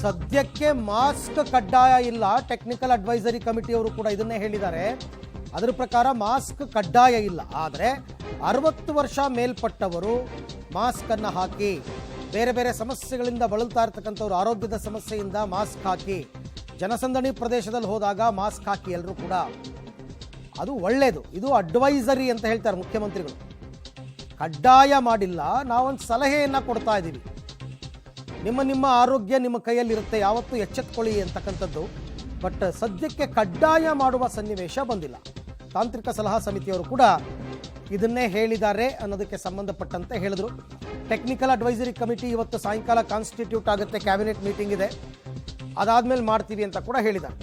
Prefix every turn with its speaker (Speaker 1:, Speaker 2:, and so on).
Speaker 1: ಸದ್ಯಕ್ಕೆ ಮಾಸ್ಕ್ ಕಡ್ಡಾಯ ಇಲ್ಲ. ಟೆಕ್ನಿಕಲ್ ಅಡ್ವೈಸರಿ ಕಮಿಟಿಯವರು ಕೂಡ ಇದನ್ನೇ ಹೇಳಿದ್ದಾರೆ. ಅದರ ಪ್ರಕಾರ ಮಾಸ್ಕ್ ಕಡ್ಡಾಯ ಇಲ್ಲ. ಆದರೆ 60 ವರ್ಷ ಮೇಲ್ಪಟ್ಟವರು ಮಾಸ್ಕನ್ನು ಹಾಕಿ, ಬೇರೆ ಬೇರೆ ಸಮಸ್ಯೆಗಳಿಂದ ಬಳಲ್ತಾ ಇರ್ತಕ್ಕಂಥವ್ರು ಆರೋಗ್ಯದ ಸಮಸ್ಯೆಯಿಂದ ಮಾಸ್ಕ್ ಹಾಕಿ, ಜನಸಂದಣಿ ಪ್ರದೇಶದಲ್ಲಿ ಹೋದಾಗ ಮಾಸ್ಕ್ ಹಾಕಿ ಎಲ್ಲರೂ ಕೂಡ. ಅದು ಒಳ್ಳೆಯದು. ಇದು ಅಡ್ವೈಸರಿ ಅಂತ ಹೇಳ್ತಾರೆ ಮುಖ್ಯಮಂತ್ರಿಗಳು. ಕಡ್ಡಾಯ ಮಾಡಿಲ್ಲ, ನಾವೊಂದು ಸಲಹೆಯನ್ನು ಕೊಡ್ತಾ ಇದ್ದೀವಿ. ನಿಮ್ಮ ಆರೋಗ್ಯ ನಿಮ್ಮ ಕೈಯಲ್ಲಿರುತ್ತೆ, ಯಾವತ್ತೂ ಎಚ್ಚೆತ್ಕೊಳ್ಳಿ ಅಂತಕ್ಕಂಥದ್ದು. ಬಟ್ ಸದ್ಯಕ್ಕೆ ಕಡ್ಡಾಯ ಮಾಡುವ ಸನ್ನಿವೇಶ ಬಂದಿಲ್ಲ. ತಾಂತ್ರಿಕ ಸಲಹಾ ಸಮಿತಿಯವರು ಕೂಡ ಇದನ್ನೇ ಹೇಳಿದ್ದಾರೆ ಅನ್ನೋದಕ್ಕೆ ಸಂಬಂಧಪಟ್ಟಂತೆ ಹೇಳಿದ್ರು. ಟೆಕ್ನಿಕಲ್ ಅಡ್ವೈಸರಿ ಕಮಿಟಿ ಇವತ್ತು ಸಾಯಂಕಾಲ ಕಾನ್ಸ್ಟಿಟ್ಯೂಟ್ ಆಗುತ್ತೆ, ಕ್ಯಾಬಿನೆಟ್ ಮೀಟಿಂಗ್ ಇದೆ, ಅದಾದ್ಮೇಲೆ ಮಾಡ್ತೀವಿ ಅಂತ ಕೂಡ ಹೇಳಿದ್ದಾರೆ.